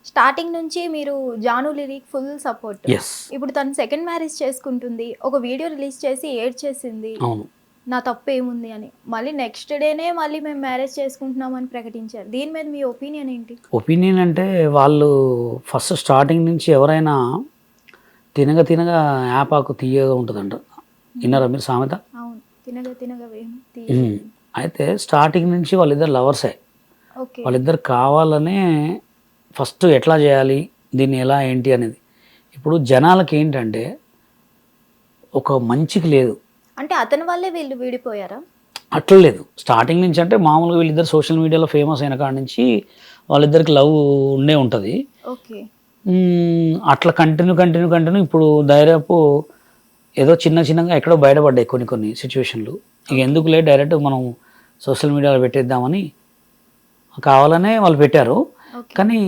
Starting నుంచి మీరు Janu లిరికి full support. Yes. ఇప్పుడు తను సెకండ్ మ్యారేజ్ చేసుకుంటుంది. ఒక వీడియో రిలీజ్ చేసి ఏడ్చేసింది. అవును. నా తప్పు ఏముంది అని. మళ్ళీ నెక్స్ట్ డేనే మళ్ళీ మేము మ్యారేజ్ చేసుకుంటున్నామని ప్రకటించారు. దీని మీద మీ ఒపీనియన్ ఏంటి? ఒపీనియన్ అంటే వాళ్ళు ఫస్ట్ స్టార్టింగ్ నుంచి ఎవరైనా తినగా యాపాకు తీయగా ఉంటుందంట. విన్నారా మీరు సామెత? అవును. తినగా వేము అయితే స్టార్టింగ్ నుంచి వాళ్ళిద్దరు లవర్సే. ఓకే. వాళ్ళిద్దరు కావాలనే ఫస్ట్ ఎట్లా చేయాలి దీన్ని ఎలా ఏంటి అనేది. ఇప్పుడు జనాలకి ఏంటంటే ఒక మంచికి లేదు. అంటే అతని వల్లే వీళ్ళు విడిపోయారా? అట్లా లేదు. స్టార్టింగ్ నుంచి అంటే మామూలుగా వీళ్ళిద్దరు సోషల్ మీడియాలో ఫేమస్ అయిన కాడ నుంచి వాళ్ళిద్దరికి లవ్ ఉండే ఉంటుంది. ఓకే. అట్లా కంటిన్యూ ఇప్పుడు దాదాపు ఏదో చిన్నగా ఎక్కడో బయటపడ్డాయి కొన్ని సిచ్యువేషన్లు. ఇక ఎందుకులే డైరెక్ట్ మనం సోషల్ మీడియాలో పెట్టేద్దామని కావాలనే వాళ్ళు పెట్టారు. కానీ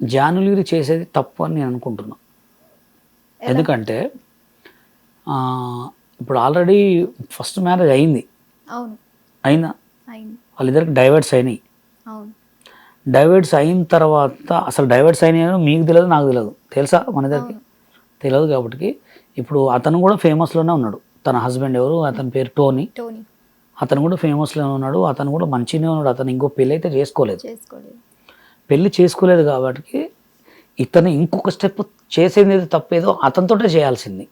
జానులీరి చేసేది తప్పు అని నేను అనుకుంటున్నా. ఎందుకంటే ఇప్పుడు ఆల్రెడీ ఫస్ట్ మ్యారేజ్ అయింది. అవును. అయిందా? వాళ్ళిద్దరికి డైవర్ట్స్ అయినాయి. అవును. డైవర్ట్స్ అయిన తర్వాత అసలు డైవర్ట్స్ అయినాయో మీకు తెలియదు, నాకు తెలియదు. తెలుసా మన ఇద్దరికి? తెలియదు. కాబట్టి ఇప్పుడు అతను కూడా ఫేమస్లోనే ఉన్నాడు. తన హస్బెండ్ ఎవరు? అతని పేరు టోనీ. అతను కూడా ఫేమస్లోనే ఉన్నాడు. అతను కూడా మంచిగానే ఉన్నాడు. అతను ఇంకో పెళ్ళి అయితే చేసుకోలేదు. పెళ్ళి చేసుకోలేదు కాబట్టి ఇతను ఇంకొక స్టెప్ చేసేది తప్పేదో అతనితోటే చేయాల్సింది.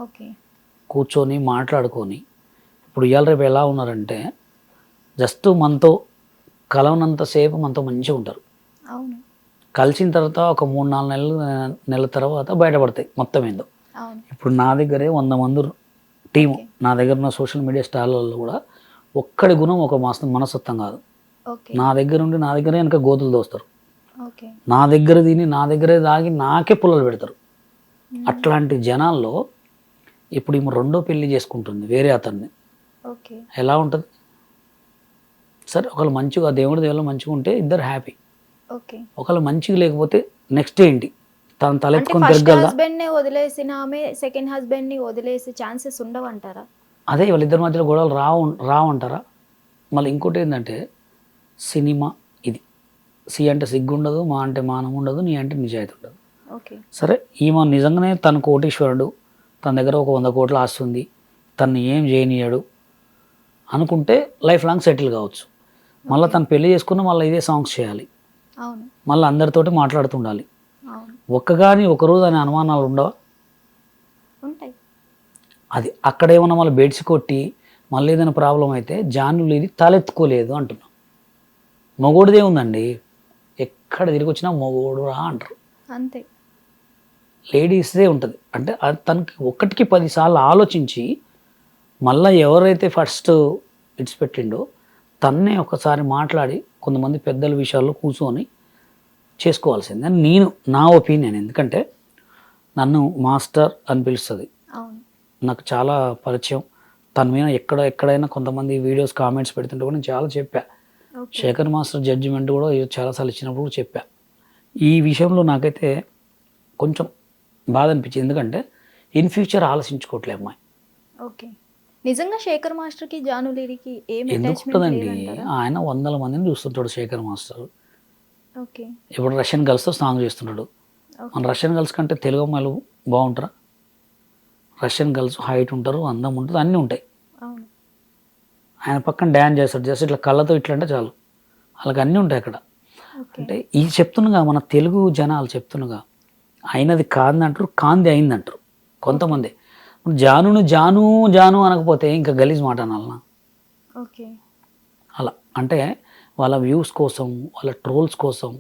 ఓకే. కూర్చొని మాట్లాడుకొని ఇప్పుడు ఇవాళ రేపు ఎలా ఉన్నారంటే జస్ట్ మనతో కలవనంతసేపు మనతో మంచిగా ఉంటారు. అవును. కలిసిన తర్వాత ఒక 3-4 నెలల తర్వాత బయటపడతాయి మొత్తం ఏందో. ఇప్పుడు నా దగ్గరే 100 మంది టీము. నా దగ్గర ఉన్న సోషల్ మీడియా స్టార్లలో కూడా ఒక్కడి గుణం ఒక మనస్తత్వం కాదు. నా దగ్గర ఉండి నా దగ్గరే వెనక గోతులు దోస్తారు. నా దగ్గర తిని నా దగ్గరే తాగి నాకే పుల్లలు పెడతారు. అట్లాంటి జనాల్లో ఇప్పుడు ఈమె రెండో పెళ్లి చేసుకుంటుంది వేరే అతన్ని. ఎలా ఉంటుంది? సరే ఒకళ్ళు మంచిగా దేవుడి దేవుళ్ళు మంచిగా ఉంటే ఇద్దరు హ్యాపీ. ఒకళ్ళు మంచిగా లేకపోతే నెక్స్ట్ ఏంటి? తన తలెత్తుకొని తిరగలదా? హస్బెండ్ ని వదిలేసిన ఆమె సెకండ్ హస్బెండ్ ని వదిలేసే ఛాన్సెస్ ఉండవంటారా? అదే వాళ్ళిద్దరి మధ్యలో గొడవలు రావంటారా? మళ్ళీ ఇంకోటి ఏంటంటే సినిమా ఇది. సి అంటే సిగ్గు ఉండదు, మా అంటే మానం ఉండదు, నీ అంటే నిజాయితీ ఉండదు. సరే ఈమె నిజంగానే తన కోటీశ్వరుడు, తన దగ్గర ఒక 100 కోట్లు ఆస్తుంది, తను ఏం చేయనియాడు అనుకుంటే లైఫ్ లాంగ్ సెటిల్ కావచ్చు. మళ్ళీ తను పెళ్లి చేసుకుని మళ్ళీ ఇదే సాంగ్స్ చేయాలి, మళ్ళీ అందరితోటి మాట్లాడుతుండాలి. ఒక్కగాని ఒకరోజు అనే అనుమానాలు ఉండవా? అది అక్కడేమన్నా మళ్ళీ బెడ్స్ కొట్టి మళ్ళీ ఏదైనా ప్రాబ్లం అయితే జానులీరి తలెత్తుకోలేదు అంటున్నాం. మొగోడిదే ఉందండి, ఎక్కడ తిరిగి వచ్చినా మొగోడు రా అంటారు. అంతే. లేడీస్దే ఉంటుంది. అంటే తనకి 1కి 10 సార్లు ఆలోచించి మళ్ళీ ఎవరైతే ఫస్ట్ ఇడిచిపెట్టిండో తన్నే ఒకసారి మాట్లాడి కొంతమంది పెద్దల విషయాల్లో కూర్చొని చేసుకోవాల్సింది అని నేను నా ఒపీనియన్. ఎందుకంటే నన్ను మాస్టర్ అని పిలుస్తుంది, నాకు చాలా పరిచయం. తన మీద ఎక్కడైనా కొంతమంది వీడియోస్ కామెంట్స్ పెడుతుంటే కూడా నేను చాలా చెప్పా. శేఖర్ మాస్టర్ జడ్జిమెంట్ కూడా చాలాసార్లు ఇచ్చినప్పుడు కూడా చెప్పా. ఈ విషయంలో నాకైతే కొంచెం బాధ అనిపించింది. ఎందుకంటే ఇన్ ఫ్యూచర్ ఆలోచించుకోవట్లే అమ్మాయి. ఓకే. నిజంగా శేఖర్ మాస్టర్కి జానులీరికి ఎందుకు ఉంటుందండి? ఆయన 100 మందిని చూస్తుంటాడు శేఖర్ మాస్టర్. ఓకే. ఇప్పుడు రష్యన్ గర్ల్స్తో సాంగ్ చేస్తున్నాడు. మన రష్యన్ గర్ల్స్ కంటే తెలుగు అమ్మాయిలు బాగుంటారా? రష్యన్ గర్ల్స్ హైట్ ఉంటారు, అందం ఉంటుంది, అన్నీ ఉంటాయి. ఆయన పక్కన డ్యాన్స్ చేస్తాడు, జస్ట్ ఇట్లా కళ్ళతో ఇట్లా అంటే చాలు, వాళ్ళకి అన్నీ ఉంటాయి అక్కడ. అంటే ఇది చెప్తున్నగా మన తెలుగు జనాలు చెప్తున్నగా అయినది కాదంటారు, కాంది అయిందంటారు కొంతమంది. జానును జాను జాను అనకపోతే ఇంకా గలీజ్ మాట అనాలనా? అలా అంటే వాళ్ళ వ్యూస్ కోసం, వాళ్ళ ట్రోల్స్ కోసం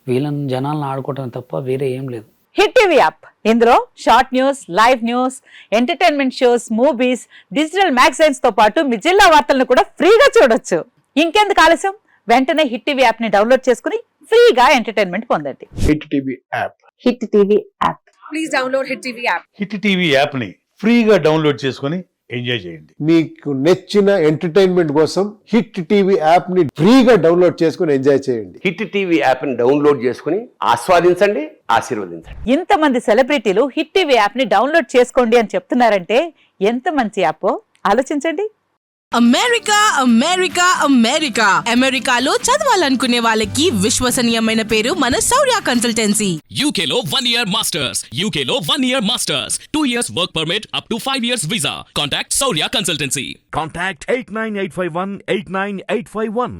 వీళ్ళని జనాలను ఆడుకోవటం తప్ప వేరే ఏం లేదు. హిట్ టీవీ యాప్, ఇందులో short news, live news, entertainment shows, movies, digital magazines తో పాటు మీ జిల్లా వార్తలను కూడా ఫ్రీగా చూడొచ్చు. ఇంకెందుకు ఆలస్యం? వెంటనే హిట్ టీవీ యాప్ ని డౌన్లోడ్ చేసుకుని ఫ్రీగా ఎంటర్టైన్మెంట్ పొందండి. Hit TV app. Hit TV app. Please download hit TV app. Hit TV app ని ఫ్రీగా డౌన్లోడ్ చేసుకుని ఎంజాయ్ చేయండి. మీకు నచ్చిన ఎంటర్టైన్మెంట్ కోసం హిట్ టీవీ యాప్ ని ఫ్రీగా డౌన్లోడ్ చేసుకుని ఎంజాయ్ చేయండి. హిట్ టీవీ యాప్ ని డౌన్లోడ్ చేసుకుని ఆస్వాదించండి, ఆశీర్వదించండి. ఇంతమంది సెలబ్రిటీలు హిట్ టీవీ యాప్ ని డౌన్లోడ్ చేసుకోండి అని చెప్తున్నారంటే ఎంత మంచి యాప్ ఆలోచించండి. అమెరికా అమెరికా అమెరికా అమెరికాలో చదవాలనుకునే వాళ్ళకి విశ్వసనీయమైన పేరు మన శౌర్య consultancy. UK Law 1 Year Masters. UK Law 1 Year Masters. 2 years work permit up to 5 years visa. Contact Saurya Consultancy. Contact 89851 89851.